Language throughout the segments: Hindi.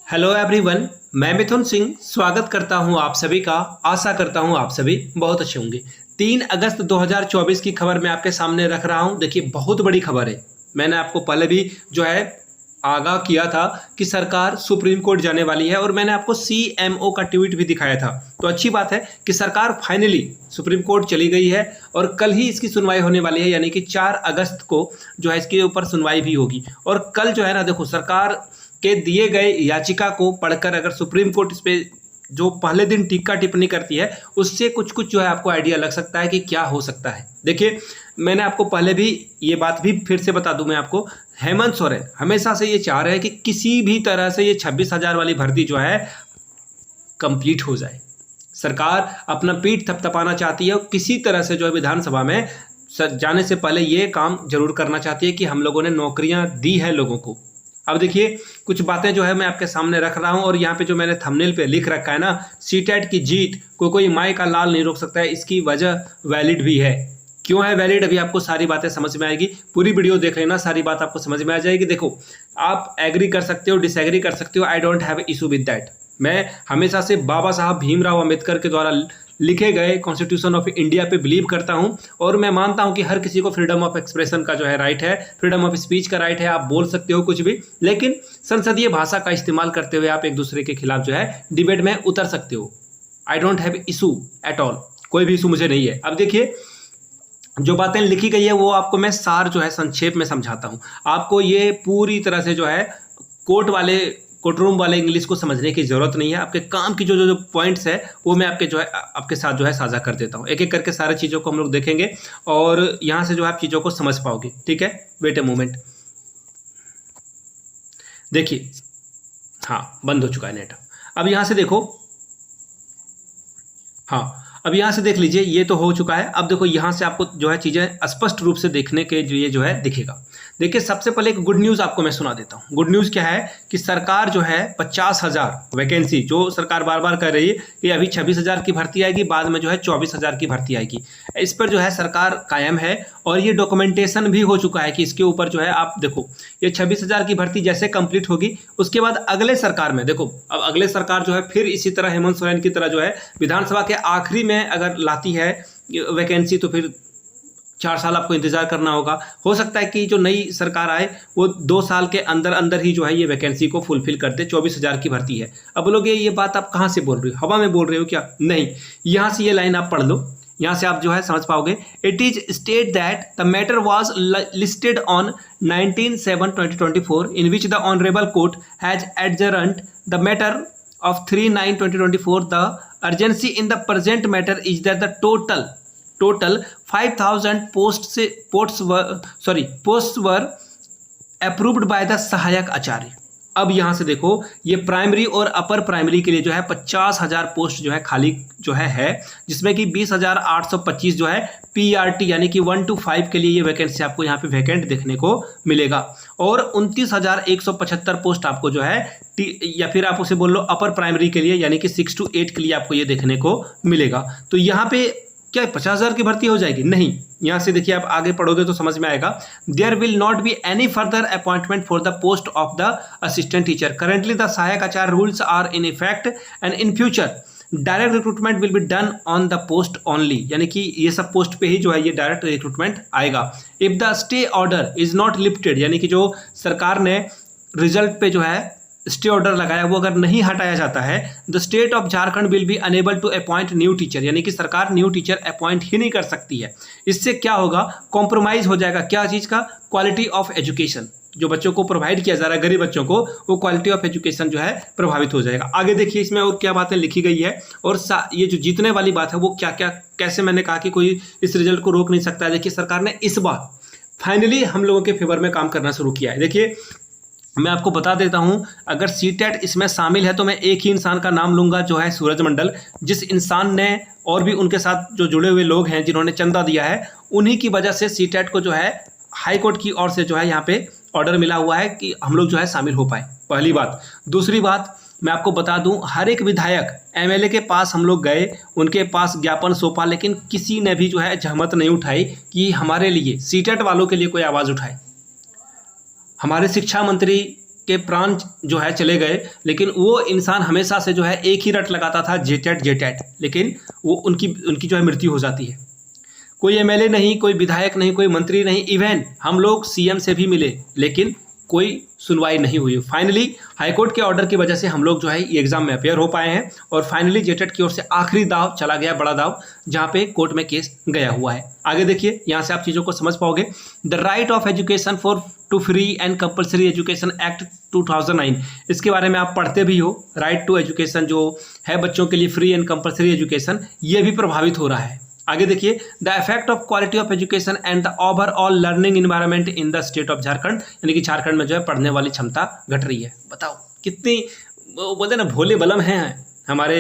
हेलो एवरीवन, मैं मिथुन सिंह स्वागत करता हूं आप सभी का। आशा करता हूं आप सभी बहुत अच्छे होंगे। 3 अगस्त 2024 की खबर मैं आपके सामने रख रहा हूं। देखिए, बहुत बड़ी खबर है। मैंने आपको पहले भी आगाह किया था कि सरकार सुप्रीम कोर्ट जाने वाली है और मैंने आपको सीएमओ का ट्वीट भी दिखाया था। तो अच्छी बात है कि सरकार फाइनली सुप्रीम कोर्ट चली गई है और कल ही इसकी सुनवाई होने वाली है, यानी कि 4 अगस्त को इसके ऊपर सुनवाई भी होगी। और कल देखो, सरकार के दिए गए याचिका को पढ़कर अगर सुप्रीम कोर्ट इस पे जो पहले दिन टीका टिप्पणी करती है, उससे कुछ कुछ आपको आइडिया लग सकता है कि क्या हो सकता है। देखिए, मैंने आपको पहले भी ये बात भी फिर से बता दूं मैं आपको, हेमंत सोरेन हमेशा से ये चाह रहे हैं कि किसी भी तरह से ये 26,000 वाली भर्ती कंप्लीट हो जाए। सरकार अपना पीठ थपथपाना चाहती है और किसी तरह से विधानसभा में जाने से पहले ये काम जरूर करना चाहती है कि हम लोगों ने नौकरियां दी है लोगों को। अब देखिए, कुछ बातें मैं आपके सामने रख रहा हूं और यहाँ पे मैंने थंबनेल पे लिख रखा है ना, सीटेट की जीत को कोई माई का लाल नहीं रोक सकता है। इसकी वजह वैलिड भी है। क्यों है वैलिड, अभी आपको सारी बातें समझ में आएगी। पूरी वीडियो देख लेना, सारी बात आपको समझ में आ जाएगी। देखो, आप एग्री कर सकते हो, डिसएग्री कर सकते हो, I don't have issue with that. मैं हमेशा से बाबा साहब भीमराव अंबेडकर के द्वारा लिखे गए कॉन्स्टिट्यूशन ऑफ इंडिया पे बिलीव करता हूं और मैं मानता हूं कि हर किसी को फ्रीडम ऑफ एक्सप्रेशन का राइट है, फ्रीडम ऑफ स्पीच का राइट है। आप बोल सकते हो कुछ भी, लेकिन संसदीय भाषा का इस्तेमाल करते हुए आप एक दूसरे के खिलाफ डिबेट में उतर सकते हो। I don't have issue at all, कोई भी इशू मुझे नहीं है। अब देखिए, जो बातें लिखी गई है वो आपको मैं सार संक्षेप में समझाता हूं। आपको ये पूरी तरह से कोर्ट रूम वाले इंग्लिश को समझने की जरूरत नहीं है। आपके काम की जो पॉइंट्स है वो मैं आपके साथ साझा कर देता हूँ। एक एक करके सारी चीज़ों को हम लोग देखेंगे और यहाँ से आप चीज़ों को समझ पाओगे। ठीक है, वेट ए मोमेंट। देखिए, हाँ, बंद हो चुका है नेट। अब यहाँ से देखो, हाँ, अब यहाँ से देख लीजिए, ये तो हो चुका है। अब देखो, यहाँ से आपको चीज़ें स्पष्ट रूप से देखने के ये दिखेगा। देखिए, सबसे पहले एक गुड न्यूज़ आपको मैं सुना देता हूँ। गुड न्यूज़ क्या है कि सरकार 50,000 वैकेंसी जो सरकार बार बार कह रही है कि अभी 26,000 की भर्ती आएगी, बाद में 24,000 की भर्ती आएगी, इस पर सरकार कायम है। और ये डॉक्यूमेंटेशन भी हो चुका है कि इसके ऊपर आप देखो, ये 26,000 की भर्ती जैसे कंप्लीट होगी, उसके बाद अगले सरकार में देखो, अब अगले सरकार फिर इसी तरह हेमंत सोरेन की तरह विधानसभा के आखिरी में अगर लाती है वैकेंसी, तो फिर 4 साल आपको इंतजार करना होगा। हो सकता है कि जो नई सरकार आए वो 2 साल के अंदर अंदर ही ये वैकेंसी को फुलफिल कर दे। 24,000 की भर्ती है। अब बोलोगे ये बात आप कहाँ से बोल रहे हो, हवा में बोल रहे हो क्या? नहीं, यहाँ से ये लाइन आप पढ़ लो, यहाँ से आप समझ पाओगे। It is state that the matter was listed on 19/7/2024 in which the honourable court has adjourned the matter of 3/9/2024. The urgency in the present matter is that the total 5,000 posts were approved by the सहायक आचार्य। अब यहाँ से देखो, ये प्राइमरी और अपर प्राइमरी के लिए 50,000 पोस्ट खाली है, जिसमें कि 20,825 पीआरटी यानी कि 1 to 5 के लिए ये वैकेंसी आपको यहाँ पे वैकेंट देखने को मिलेगा। और 29,175 पोस्ट आपको या फिर आप उसे बोल लो अपर प्राइमरी के लिए यानी कि 6 to 8 के लिए आपको ये देखने को मिलेगा। तो यहाँ पे क्या 50,000 की भर्ती हो जाएगी? नहीं, यहाँ से देखिए, आप आगे पढ़ोगे तो समझ में आएगा। There will not be any further appointment for the post of the assistant teacher. Currently the सहायक आचार्य rules are in effect and in future direct recruitment will be done on the post only, यानी कि ये सब पोस्ट पे ही ये डायरेक्ट रिक्रूटमेंट आएगा। If the stay order is not lifted, यानी कि जो सरकार ने रिजल्ट पे स्टे ऑर्डर लगाया वो अगर नहीं हटाया जाता है, the state of Jharkhand will be unable to appoint new teacher, यानी कि सरकार न्यू टीचर अपॉइंट ही नहीं कर सकती है। इससे क्या होगा, कॉम्प्रोमाइज हो जाएगा क्या चीज़ का? Quality of education. जो बच्चों को प्रोवाइड किया जा रहा है, गरीब बच्चों को, वो क्वालिटी ऑफ एजुकेशन प्रभावित हो जाएगा। आगे देखिए, इसमें और क्या बातें लिखी गई है और ये जो जीतने वाली बात है वो क्या क्या कैसे, मैंने कहा कि कोई इस रिजल्ट को रोक नहीं सकता है। देखिए, सरकार ने इस बार फाइनली हम लोगों के फेवर में काम करना शुरू किया है। देखिए, मैं आपको बता देता हूं, अगर सीटेट इसमें शामिल है तो मैं एक ही इंसान का नाम लूंगा, जो है सूरज मंडल। जिस इंसान ने और भी उनके साथ जो जुड़े हुए लोग हैं जिन्होंने चंदा दिया है, उन्हीं की वजह से सीटेट को हाई कोर्ट की ओर से यहाँ पे ऑर्डर मिला हुआ है कि हम लोग शामिल हो पाए। पहली बात। दूसरी बात, मैं आपको बता दूं, हर एक विधायक एमएलए के पास हम लोग गए, उनके पास ज्ञापन सौंपा, लेकिन किसी ने भी जहमत नहीं उठाई कि हमारे लिए, सीटेट वालों के लिए कोई आवाज़ उठाए। हमारे शिक्षा मंत्री के प्राण जो है चले गए, लेकिन वो इंसान हमेशा से जो है एक ही रट लगाता था, जेटेट जेटेट, लेकिन वो उनकी जो है मृत्यु हो जाती है। कोई एमएलए नहीं, कोई विधायक नहीं, कोई मंत्री नहीं, इवन हम लोग सीएम से भी मिले, लेकिन कोई सुनवाई नहीं हुई। फाइनली हाईकोर्ट के ऑर्डर की वजह से हम लोग जो है ये एग्जाम में अपेयर हो पाए हैं और फाइनली जेटेट की ओर से आखिरी दाव चला गया, बड़ा दाव, जहां पे कोर्ट में केस गया हुआ है। आगे देखिए, यहां से आप चीज़ों को समझ पाओगे। The right of education for to free and compulsory education act 2009, इसके बारे में आप पढ़ते भी हो। राइट टू एजुकेशन जो है बच्चों के लिए फ्री एंड कंपल्सरी एजुकेशन, ये भी प्रभावित हो रहा है। आगे देखिए, the effect of quality of education and the overall learning environment in the state of Jharkhand, यानी कि झारखंड में जो है पढ़ने वाली क्षमता घट रही है। बताओ कितनी वो बोलते हैं ना भोले बलम हैं हमारे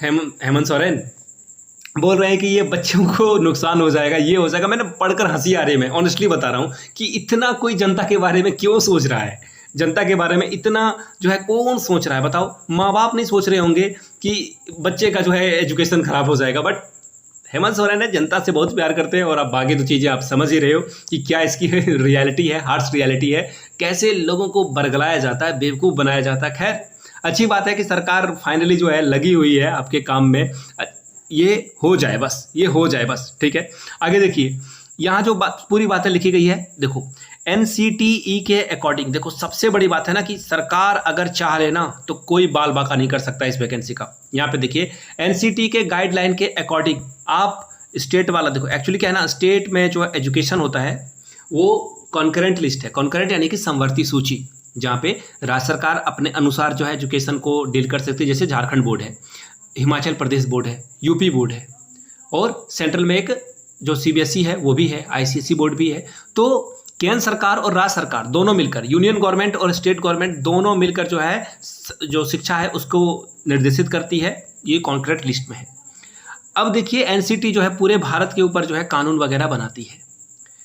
हेमंत सोरेन, बोल रहे हैं कि ये बच्चों को नुकसान हो जाएगा, ये हो जाएगा। मैंने पढ़कर हंसी आ रही है, मैं ऑनेस्टली बता रहा हूँ कि इतना कोई जनता के बारे में क्यों सोच रहा है। जनता के बारे में इतना जो है कौन सोच रहा है बताओ। माँ बाप नहीं सोच रहे होंगे कि बच्चे का जो है एजुकेशन खराब हो जाएगा, बट हेमंत सोरेन है, जनता से बहुत प्यार करते हैं। और अब बाकी तो चीज़ें आप समझ ही रहे हो कि क्या इसकी रियलिटी है, हार्श रियलिटी है, कैसे लोगों को बरगलाया जाता है, बेवकूफ़ बनाया जाता है। खैर अच्छी बात है कि सरकार फाइनली जो है लगी हुई है आपके काम में, ये हो जाए बस, ये हो जाए बस, ठीक है। आगे देखिए, यहाँ जो बात पूरी बातें लिखी गई है, देखो एनसीटीई के अकॉर्डिंग, देखो सबसे बड़ी बात है ना कि सरकार अगर चाह लेना तो कोई बाल बाका नहीं कर सकता इस वैकेंसी का। यहाँ पे देखिए, एनसीटी के गाइडलाइन के अकॉर्डिंग आप स्टेट वाला देखो, एक्चुअली क्या है ना, स्टेट में जो एजुकेशन होता है वो कॉन्करेंट लिस्ट है। कॉन्करेंट यानी कि समवर्ती सूची, जहाँ पे राज्य सरकार अपने अनुसार जो है एजुकेशन को डील कर सकती है। जैसे झारखंड बोर्ड है, हिमाचल प्रदेश बोर्ड है, यूपी बोर्ड है, और सेंट्रल में एक जो सीबीएसई है वो भी है, आईसीएसई बोर्ड भी है। तो केंद्र सरकार और राज्य सरकार दोनों मिलकर, यूनियन गवर्नमेंट और स्टेट गवर्नमेंट दोनों मिलकर जो है जो शिक्षा है उसको निर्देशित करती है। ये कॉन्करेंट लिस्ट में है। अब देखिए, एनसीटी जो है पूरे भारत के ऊपर जो है कानून वगैरह बनाती है।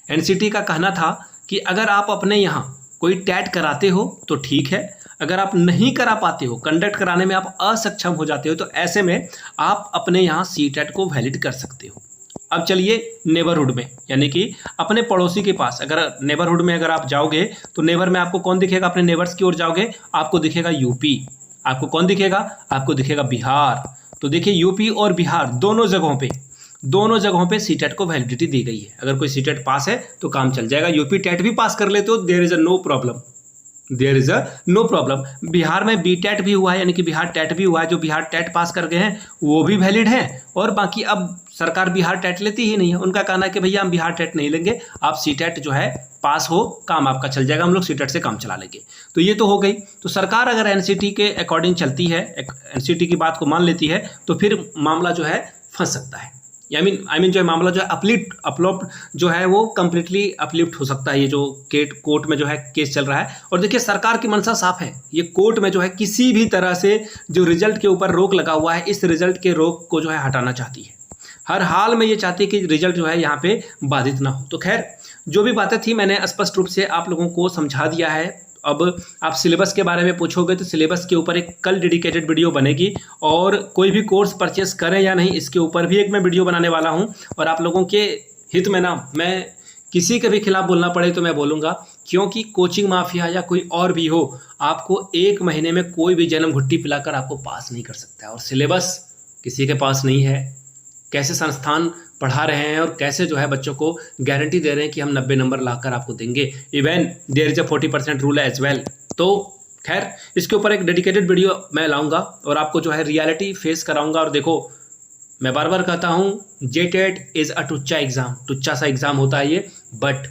एनसीटी का कहना था कि अगर आप अपने यहाँ कोई टैट कराते हो तो ठीक है, अगर आप नहीं करा पाते हो, कंडक्ट कराने में आप असक्षम हो जाते हो, तो ऐसे में आप अपने यहाँ सीटेट को वैलिड कर सकते हो। अब चलिए नेबरहुड में, यानी कि अपने पड़ोसी के पास, अगर नेबरहुड में अगर आप जाओगे तो नेबर में आपको कौन दिखेगा, अपने नेबर्स की ओर जाओगे आपको दिखेगा यूपी, आपको कौन दिखेगा, आपको दिखेगा बिहार। तो देखिए यूपी और बिहार दोनों जगहों पे सीटेट को वैलिडिटी दी गई है। अगर कोई सीटेट पास है तो काम चल जाएगा। यूपी टेट भी पास कर लेते हो, there is a no problem. Bihar में बी टेट भी हुआ है, यानी कि बिहार टेट भी हुआ है। जो बिहार टेट पास कर गए हैं वो भी वैलिड है, और बाकी अब सरकार बिहार टेट लेती ही नहीं है। उनका कहना है कि भैया हम बिहार टेट नहीं लेंगे, आप सी टेट जो है पास हो, काम आपका चल जाएगा, हम लोग सी टेट से काम चला लेंगे। तो ये तो हो गई। तो सरकार अगर एनसीटी के अकॉर्डिंग चलती है, एनसीटी की बात को मान लेती है, तो फिर मामला जो है फंस सकता है। आई मीन जो है मामला जो है अपलोड जो है वो कम्प्लीटली अपलिफ्ट हो सकता है। ये जो कोर्ट में जो है केस चल रहा है, और देखिए सरकार की मंशा साफ है, ये कोर्ट में जो है किसी भी तरह से जो रिजल्ट के ऊपर रोक लगा हुआ है, इस रिजल्ट के रोक को जो है हटाना चाहती है। हर हाल में ये चाहती है कि रिजल्ट जो है यहाँ पे बाधित ना हो। तो खैर जो भी बातें थी मैंने स्पष्ट रूप से आप लोगों को समझा दिया है। अब आप सिलेबस के बारे में पूछोगे तो सिलेबस के ऊपर एक कल डेडिकेटेड वीडियो बनेगी, और कोई भी कोर्स परचेस करें या नहीं इसके ऊपर भी एक मैं वीडियो बनाने वाला हूं। और आप लोगों के हित में ना, मैं किसी के भी खिलाफ बोलना पड़े तो मैं बोलूँगा, क्योंकि कोचिंग माफिया या कोई और भी हो, आपको 1 महीने में कोई भी जन्म घुट्टी पिलाकर आपको पास नहीं कर सकता है। और सिलेबस किसी के पास नहीं है, कैसे संस्थान पढ़ा रहे हैं और कैसे जो है बच्चों को गारंटी दे रहे हैं कि हम 90 नंबर लाकर आपको देंगे। Even there is a 40% rule as well. तो खैर इसके ऊपर एक डेडिकेटेड वीडियो मैं लाऊंगा और आपको जो है रियलिटी फेस कराऊंगा। और देखो मैं बार बार कहता हूँ, जेटेट इज़ अ टुच्चा एग्ज़ाम, टुच्चा सा एग्ज़ाम होता है ये, बट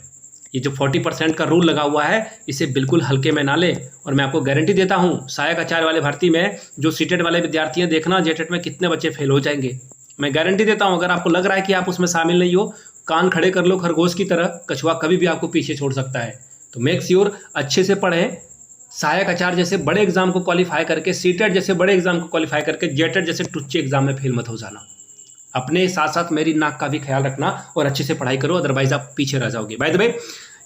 ये जो 40% का रूल लगा हुआ है इसे बिल्कुल हल्के में ना ले। और मैं आपको गारंटी देता हूँ, सहायक आचार्य वाले भर्ती में जो सीटेट वाले विद्यार्थी हैं, देखना जेटेट में कितने बच्चे फेल हो जाएंगे। मैं गारंटी देता हूं। अगर आपको लग रहा है कि आप उसमें शामिल नहीं हो, कान खड़े कर लो खरगोश की तरह, कछुआ कभी भी आपको पीछे छोड़ सकता है। तो मेक श्योर अच्छे से पढ़ें, सहायक आचार्य जैसे बड़े एग्जाम को क्वालिफाई करके, सीटेट जैसे बड़े एग्जाम को क्वालिफाई करके, जेटेट जैसे टुच्चे एग्जाम में फेल मत हो जाना। अपने साथ साथ मेरी नाक का भी ख्याल रखना और अच्छे से पढ़ाई करो, अदरवाइज आप पीछे रह जाओगे। बाय द वे,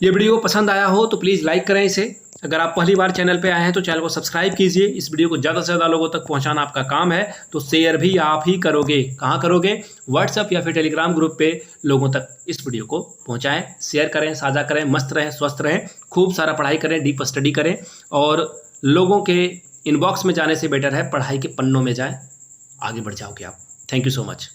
ये वीडियो पसंद आया हो तो प्लीज़ लाइक करें इसे। अगर आप पहली बार चैनल पे आए हैं तो चैनल को सब्सक्राइब कीजिए। इस वीडियो को ज़्यादा से ज़्यादा लोगों तक पहुंचाना आपका काम है, तो शेयर भी आप ही करोगे। कहाँ करोगे? व्हाट्सएप या फिर टेलीग्राम ग्रुप पे लोगों तक इस वीडियो को पहुंचाएं, शेयर करें, साझा करें। मस्त रहें, स्वस्थ रहें, खूब सारा पढ़ाई करें, डीप स्टडी करें, और लोगों के इनबॉक्स में जाने से बेटर है पढ़ाई के पन्नों में जाएं, आगे बढ़ जाओगे आप। Thank you so much.